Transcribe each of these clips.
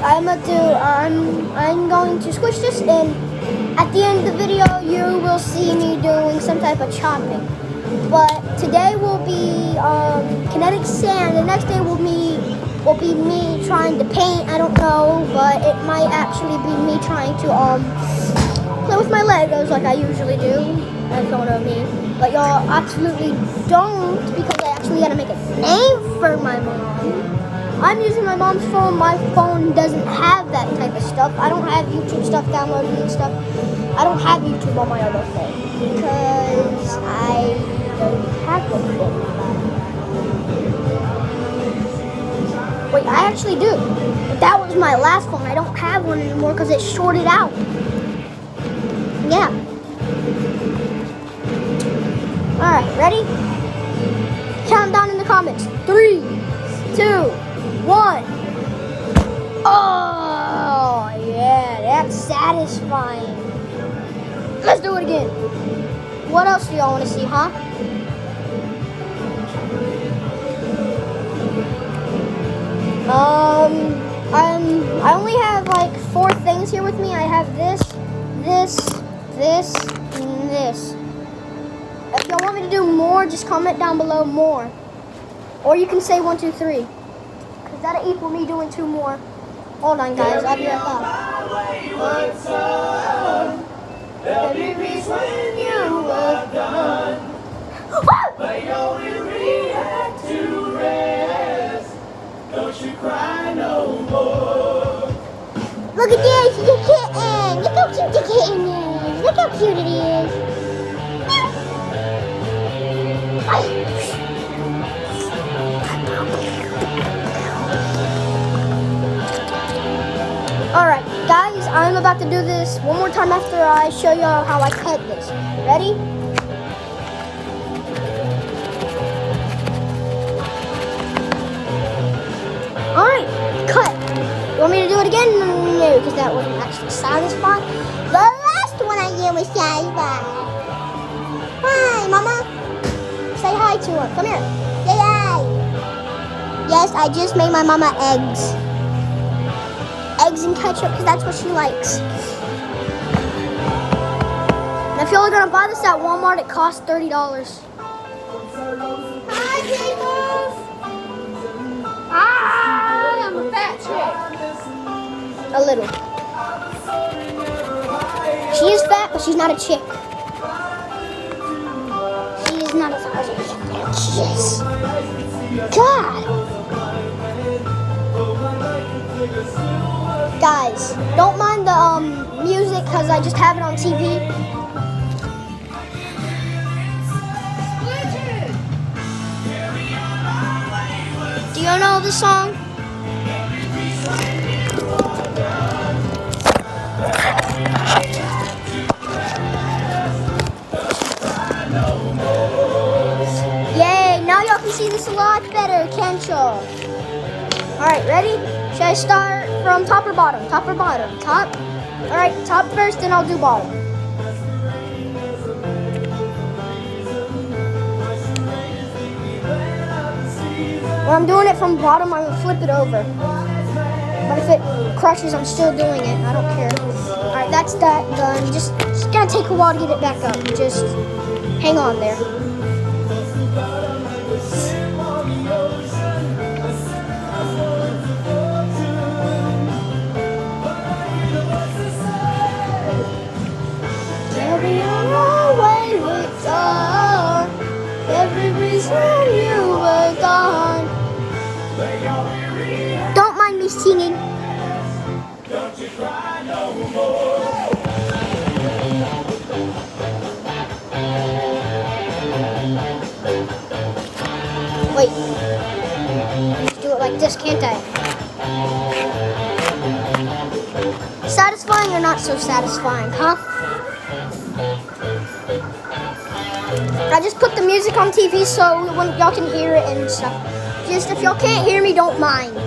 I'm going to squish this, and at the end of the video you will see me doing some type of chopping. But today will be kinetic sand. The next day will be me trying to paint. I don't know, but it might actually be me trying to play with my Legos like I usually do. If you don't know me, but y'all absolutely don't, because I actually had to make a name for my mom. I'm using my mom's phone. My phone doesn't have that type of stuff. I don't have YouTube stuff downloaded and stuff. I don't have YouTube on my other phone because I don't have a phone. Wait, I actually do. But that was my last phone. I don't have one anymore because it shorted out. Yeah. Alright, ready? Count down in the comments. 3, 2, 1. Oh, yeah, that's satisfying. Let's do it again. What else do y'all want to see, huh? I only have like 4 things here with me. I have this, and this. If y'all want me to do more, just comment down below more. Or you can say 1, 2, 3. Because that'll equal me doing 2 more. Hold on, guys. I'll be right back. Every reason you were done. But you only react to rest. Don't you cry no more. Look at this, the kitten. Look how cute the kitten is. Look how cute it is. Alright, guys, I'm about to do this one more time after I show y'all how I cut this. Ready? Alright, cut. You want me to do it again? No, because that wasn't actually satisfying. The last one I did was satisfying. Hi, Mama. Say hi to her. Come here. Say hi. Yes, I just made my mama eggs. Eggs and ketchup, because that's what she likes. And if y'all are going to buy this at Walmart, it costs $30. Hi, people. Hi, I'm a fat chick. A little. She is fat, but she's not a chick. She is not as hard as a chick. Yes. God. Guys, don't mind the music because I just have it on TV. Do you know the song? Yay, now y'all can see this a lot better, can't y'all? Alright, ready? Should I start from top or bottom? Top or bottom? Top? Alright, top first, then I'll do bottom. When I'm doing it from bottom, I'm going to flip it over. But if it crushes, I'm still doing it. I don't care. Alright, that's that done. Just going to take a while to get it back up. Just hang on there. Don't mind me singing. Don't you cry no more. Wait. Let's do it like this, can't I? Satisfying or not so satisfying, huh? I just put the music on TV so when y'all can hear it and stuff. Just if y'all can't hear me, don't mind.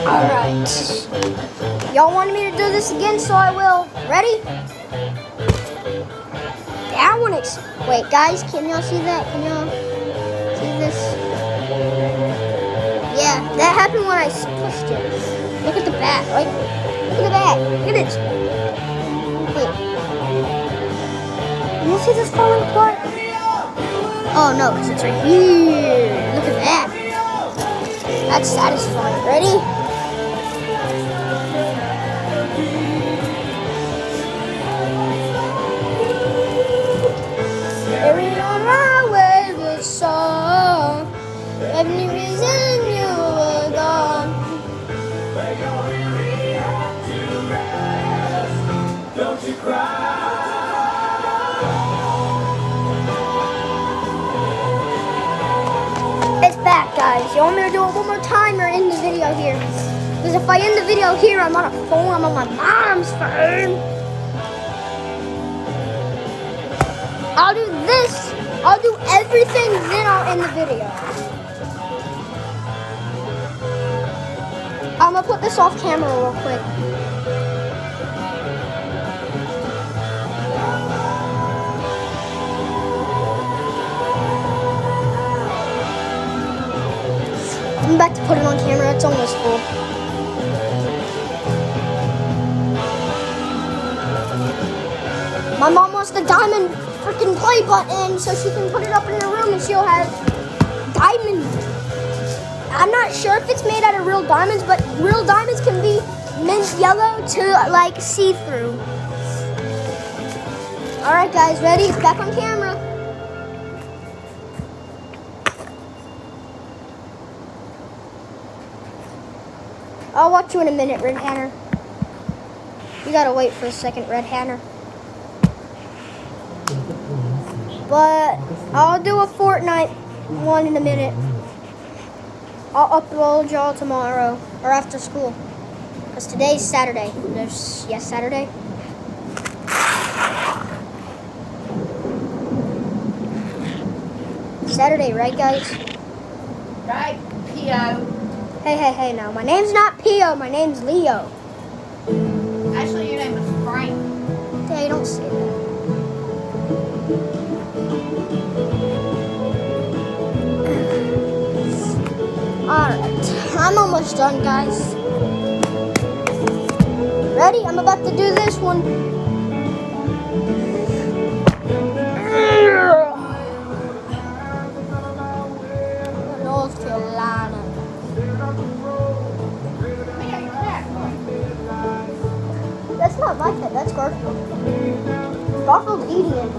Alright. Y'all wanted me to do this again, so I will. Ready? That one when I... Wait, guys, can y'all see that? Can y'all see this? Yeah, that happened when I pushed it. Look at the back, right? Look at the back. Look at this. Wait. Can you see this falling apart? Oh, no, because it's right here. Look at that. That's satisfying. Ready? Every on my way was song. Every reason you were gone. Don't you cry. It's back, guys. You want me to do it one more time or end the video here? Because if I end the video here, I'm on a phone. I'm on my mom's phone. I'll do this. I'll do everything, then I'll end the video. I'm gonna put this off camera real quick. I'm about to put it on camera. It's almost full. My mom wants the diamond freaking play button so she can put it up in her room and she'll have diamond. I'm not sure if it's made out of real diamonds, but real diamonds can be mint yellow to like see-through. All right, guys, ready? It's back on camera. I'll watch you in a minute, Red Hanner. You gotta wait for a second, Red Hanner. But I'll do a Fortnite one in a minute. I'll upload y'all tomorrow or after school. Because today's Saturday. Yes, Saturday. Saturday, right, guys? Right, P.O. Hey, now. My name's not P.O., my name's Leo. Actually, your name is Frank. Hey, don't say that. Alright, I'm almost done, guys. Ready? I'm about to do this one. North Carolina. That's not my pet, that's Garfield. Garfield's eating it.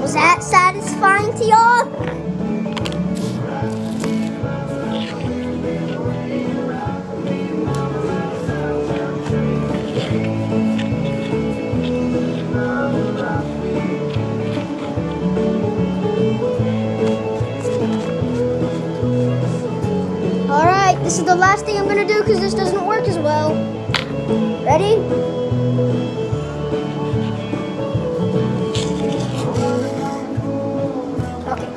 Was that satisfying to y'all? This is the last thing I'm gonna do because this doesn't work as well. Ready? Okay,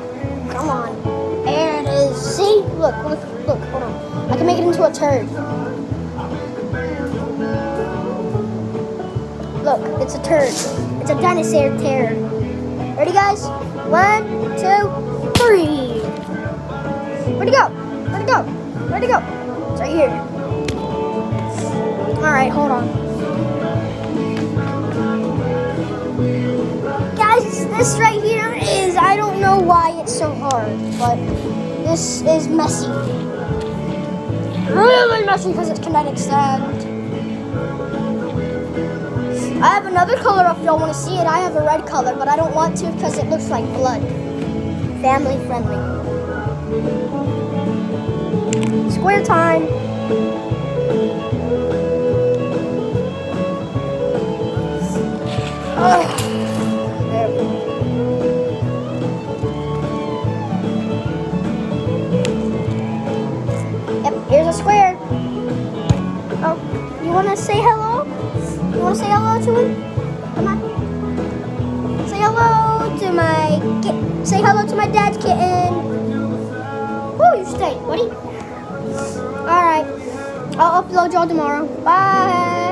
come on. There it is. See? Look, hold on. I can make it into a turd. Look, it's a turd. It's a dinosaur turd. Ready, guys? 1, 2, 3. Where'd it go? Where'd it go? Where'd it go? It's right here. Alright, hold on. Guys, this right here is, I don't know why it's so hard, but this is messy. Really messy because it's kinetic sand. I have another color if y'all want to see it. I have a red color, but I don't want to because it looks like blood. Family friendly. Square time. Oh, there we go. Yep, here's a square. Oh, You wanna say hello? You wanna say hello to him? Come on. Say hello to say hello to my dad's kitten. Woo, you stay, buddy. Alright. I'll upload y'all tomorrow. Bye.